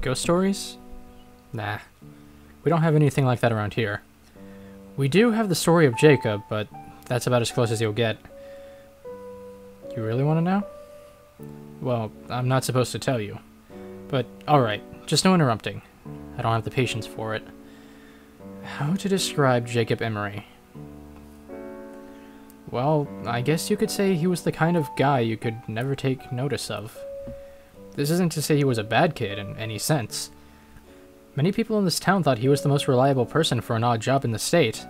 Ghost stories? Nah. We don't have anything like that around here. We do have the story of Jacob, but that's about as close as you'll get. You really want to know? Well, I'm not supposed to tell you. But, alright, just no interrupting. I don't have the patience for it. How to describe Jacob Emory? Well, I guess you could say he was the kind of guy you could never take notice of. This isn't to say he was a bad kid in any sense. Many people in this town thought he was the most reliable person for an odd job in the state.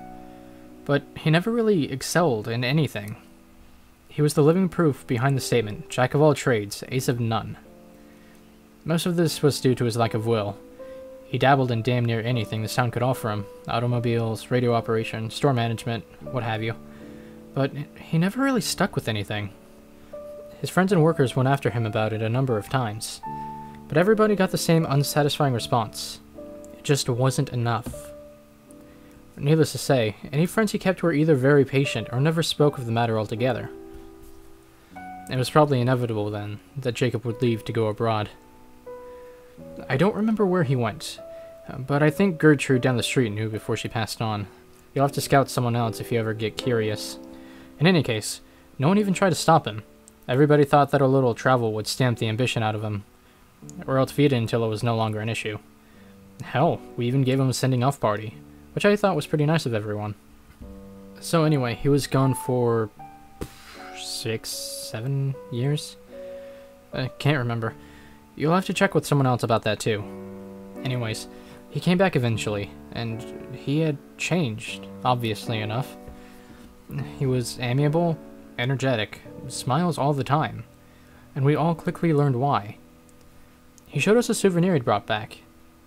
But he never really excelled in anything. He was the living proof behind the statement, Jack of all trades, ace of none. Most of this was due to his lack of will. He dabbled in damn near anything this town could offer him. Automobiles, radio operation, store management, what have you. But he never really stuck with anything. His friends and workers went after him about it a number of times. But everybody got the same unsatisfying response. It just wasn't enough. Needless to say, any friends he kept were either very patient or never spoke of the matter altogether. It was probably inevitable, then, that Jacob would leave to go abroad. I don't remember where he went, but I think Gertrude down the street knew before she passed on. You'll have to scout someone else if you ever get curious. In any case, no one even tried to stop him. Everybody thought that a little travel would stamp the ambition out of him, or else feed it until it was no longer an issue. Hell, we even gave him a sending-off party, which I thought was pretty nice of everyone. So anyway, he was gone for 6, 7 years? I can't remember. You'll have to check with someone else about that too. Anyways, he came back eventually, and he had changed, obviously enough. He was amiable, energetic, smiles all the time, and we all quickly learned why. He showed us a souvenir he'd brought back.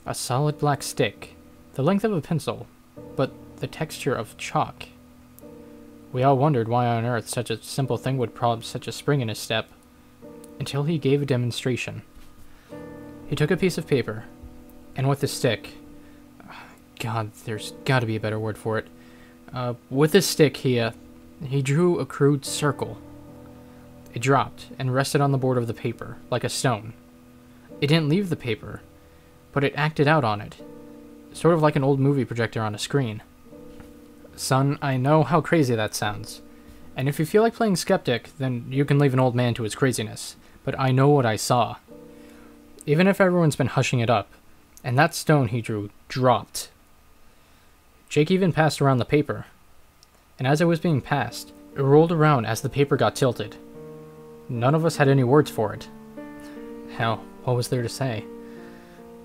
A solid black stick, the length of a pencil, but the texture of chalk. We all wondered why on earth such a simple thing would prompt such a spring in his step, until he gave a demonstration. He took a piece of paper, and with the stick... God, there's gotta be a better word for it. With his stick, he drew a crude circle. It dropped and rested on the board of the paper, like a stone. It didn't leave the paper, but it acted out on it, sort of like an old movie projector on a screen. Son, I know how crazy that sounds, and if you feel like playing skeptic, then you can leave an old man to his craziness, but I know what I saw. Even if everyone's been hushing it up, and that stone he drew dropped. Jake even passed around the paper, and as it was being passed, it rolled around as the paper got tilted. None of us had any words for it. Hell, what was there to say?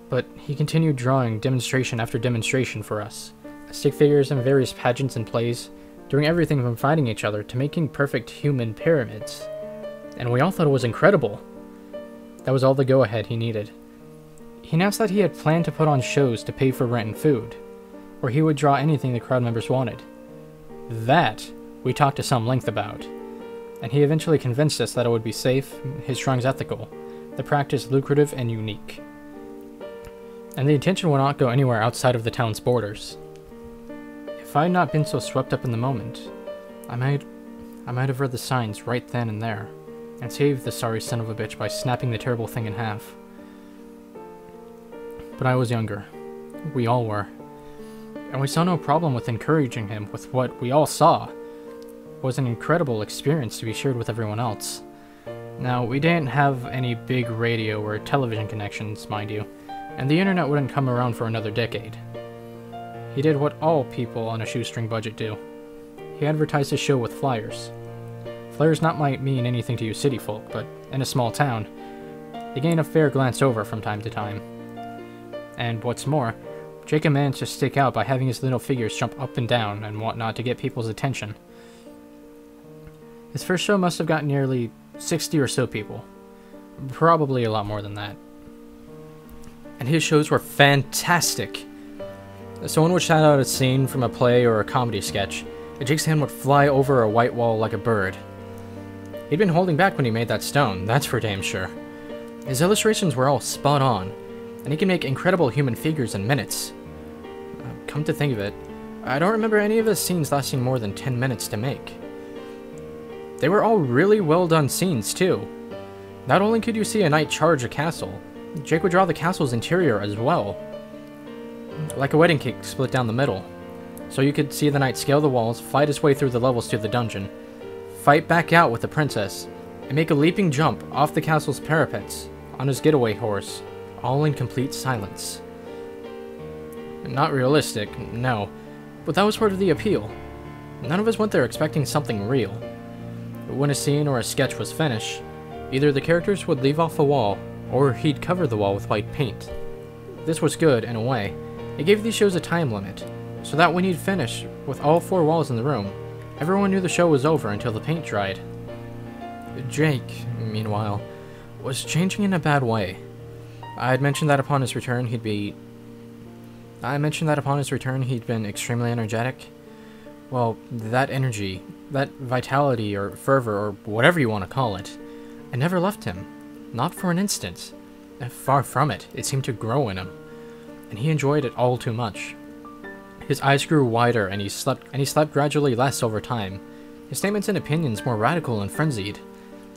But he continued drawing demonstration after demonstration for us. Stick figures in various pageants and plays, doing everything from fighting each other to making perfect human pyramids. And we all thought it was incredible. That was all the go-ahead he needed. He announced that he had planned to put on shows to pay for rent and food, or he would draw anything the crowd members wanted. That we talked to some length about, and he eventually convinced us that it would be safe, his drawings ethical, the practice lucrative and unique. And the intention would not go anywhere outside of the town's borders. If I had not been so swept up in the moment, I might have read the signs right then and there, and saved the sorry son of a bitch by snapping the terrible thing in half. But I was younger. We all were. And we saw no problem with encouraging him with what we all saw was an incredible experience to be shared with everyone else. Now, we didn't have any big radio or television connections, mind you, and the internet wouldn't come around for another decade. He did what all people on a shoestring budget do. He advertised his show with flyers. Flyers not might mean anything to you city folk, but in a small town, they gain a fair glance over from time to time. And what's more, Jacob managed to stick out by having his little figures jump up and down and whatnot to get people's attention. His first show must have got nearly 60 or so people. Probably a lot more than that. And his shows were fantastic. Someone would shout out a scene from a play or a comedy sketch, and Jake's hand would fly over a white wall like a bird. He'd been holding back when he made that stone, that's for damn sure. His illustrations were all spot on, and he can make incredible human figures in minutes. Come to think of it, I don't remember any of his scenes lasting more than 10 minutes to make. They were all really well done scenes, too. Not only could you see a knight charge a castle, Jake would draw the castle's interior as well, like a wedding cake split down the middle. So you could see the knight scale the walls, fight his way through the levels to the dungeon, fight back out with the princess, and make a leaping jump off the castle's parapets on his getaway horse, all in complete silence. Not realistic, no, but that was part of the appeal. None of us went there expecting something real. When a scene or a sketch was finished, either the characters would leave off the wall, or he'd cover the wall with white paint. This was good, in a way. It gave these shows a time limit, so that when he'd finish with all 4 walls in the room, everyone knew the show was over until the paint dried. Jake, meanwhile, was changing in a bad way. I had mentioned that upon his return he'd been extremely energetic. Well, that energy, that vitality or fervor or whatever you want to call it, it never left him. Not for an instant. Far from it, it seemed to grow in him, and he enjoyed it all too much. His eyes grew wider, and he slept gradually less over time. His statements and opinions more radical and frenzied,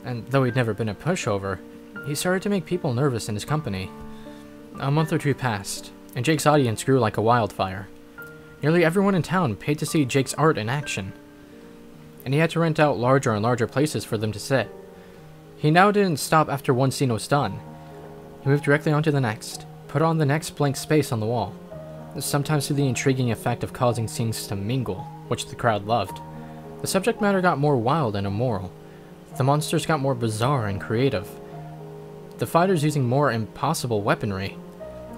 and though he'd never been a pushover, he started to make people nervous in his company. A month or 2 passed, and Jake's audience grew like a wildfire. Nearly everyone in town paid to see Jake's art in action, and he had to rent out larger and larger places for them to sit. He now didn't stop after one scene was done. He moved directly onto the next, put on the next blank space on the wall, sometimes to the intriguing effect of causing scenes to mingle, which the crowd loved. The subject matter got more wild and immoral. The monsters got more bizarre and creative. The fighters using more impossible weaponry,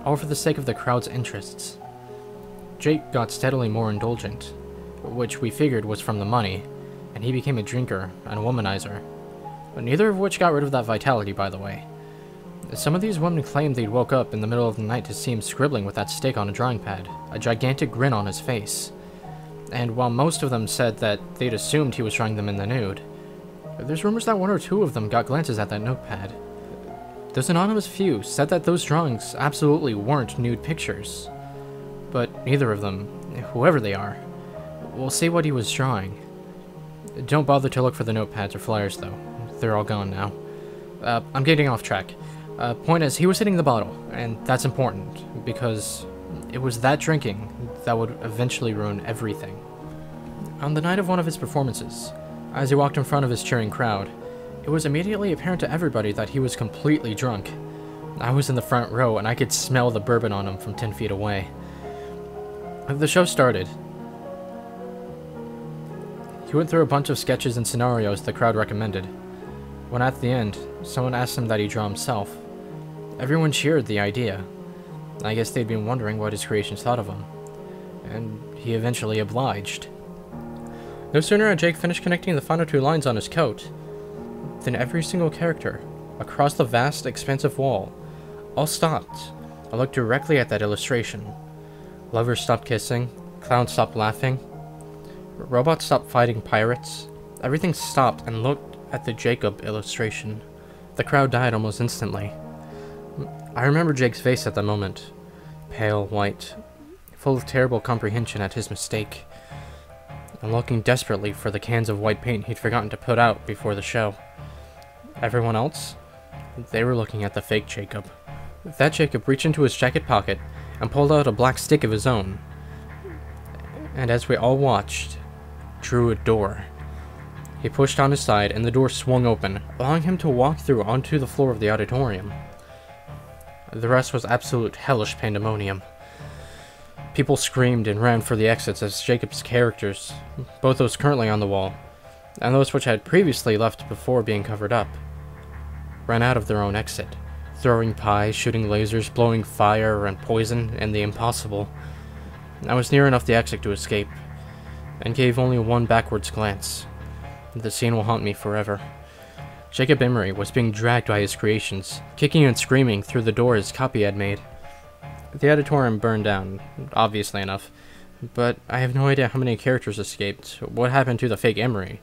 all for the sake of the crowd's interests. Jake got steadily more indulgent, which we figured was from the money, and he became a drinker and a womanizer. But neither of which got rid of that vitality, by the way. Some of these women claimed they'd woke up in the middle of the night to see him scribbling with that stick on a drawing pad, a gigantic grin on his face. And while most of them said that they'd assumed he was drawing them in the nude, there's rumors that 1 or 2 of them got glances at that notepad. Those anonymous few said that those drawings absolutely weren't nude pictures. But neither of them, whoever they are, will say what he was drawing. Don't bother to look for the notepads or flyers, though. They're all gone now. I'm getting off track. Point is, he was hitting the bottle, and that's important, because it was that drinking that would eventually ruin everything. On the night of one of his performances, as he walked in front of his cheering crowd, it was immediately apparent to everybody that he was completely drunk. I was in the front row, and I could smell the bourbon on him from 10 feet away. The show started. He went through a bunch of sketches and scenarios the crowd recommended. When at the end, someone asked him that he draw himself. Everyone cheered the idea. I guess they'd been wondering what his creations thought of him. And he eventually obliged. No sooner had Jake finished connecting the final 2 lines on his coat, than every single character, across the vast, expansive wall, all stopped and looked directly at that illustration. Lovers stopped kissing, clowns stopped laughing, robots stopped fighting pirates. Everything stopped and looked at the Jacob illustration. The crowd died almost instantly. I remember Jake's face at the moment, pale, white, full of terrible comprehension at his mistake, and looking desperately for the cans of white paint he'd forgotten to put out before the show. Everyone else? They were looking at the fake Jacob. That Jacob reached into his jacket pocket and pulled out a black stick of his own, and as we all watched, drew a door. He pushed on his side, and the door swung open, allowing him to walk through onto the floor of the auditorium. The rest was absolute hellish pandemonium. People screamed and ran for the exits as Jacob's characters, both those currently on the wall, and those which had previously left before being covered up, ran out of their own exit, throwing pies, shooting lasers, blowing fire and poison, and the impossible. I was near enough the exit to escape, and gave only one backwards glance. The scene will haunt me forever. Jacob Emory was being dragged by his creations, kicking and screaming through the door his copy had made. The auditorium burned down, obviously enough, but I have no idea how many characters escaped, what happened to the fake Emory,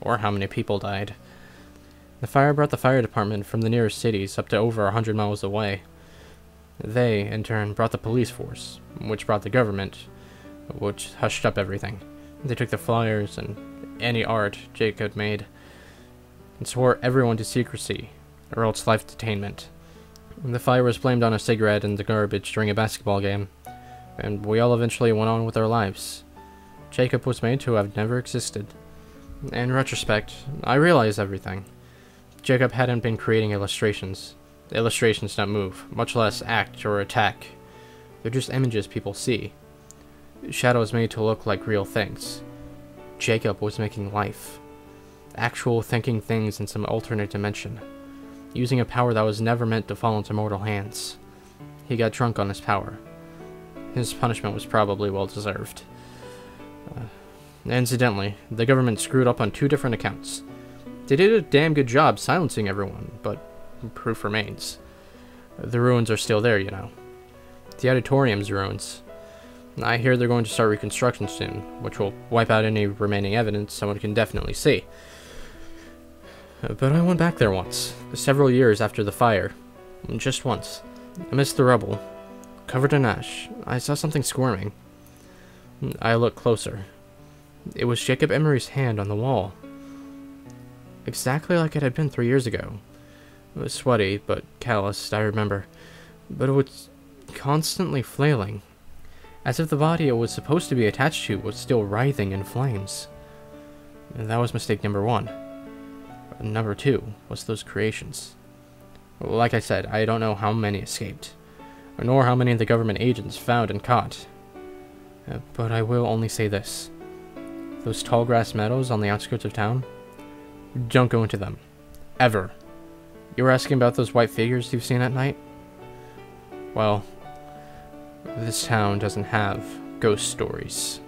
or how many people died. The fire brought the fire department from the nearest cities up to over 100 miles away. They, in turn, brought the police force, which brought the government, which hushed up everything. They took the flyers and any art Jake had made, and swore everyone to secrecy, or else life detainment. The fire was blamed on a cigarette in the garbage during a basketball game, and we all eventually went on with our lives. Jacob was made to have never existed. In retrospect, I realize everything. Jacob hadn't been creating illustrations. Illustrations don't move, much less act or attack. They're just images people see. Shadows made to look like real things. Jacob was making life. Actual thinking things in some alternate dimension. Using a power that was never meant to fall into mortal hands. He got drunk on his power. His punishment was probably well deserved. Incidentally, the government screwed up on 2 different accounts. They did a damn good job silencing everyone, but proof remains. The ruins are still there, you know. The auditorium's ruins. I hear they're going to start reconstruction soon, which will wipe out any remaining evidence someone can definitely see. But I went back there once, several years after the fire. Just once. Amidst the rubble, covered in ash, I saw something squirming. I looked closer. It was Jacob Emory's hand on the wall. Exactly like it had been 3 years ago. It was sweaty, but calloused, I remember. But it was constantly flailing. As if the body it was supposed to be attached to was still writhing in flames. And that was mistake number 1. Number 2 was those creations. Like I said, I don't know how many escaped, nor how many the government agents found and caught. But I will only say this. Those tall grass meadows on the outskirts of town, don't go into them. Ever. You were asking about those white figures you've seen at night? Well, this town doesn't have ghost stories.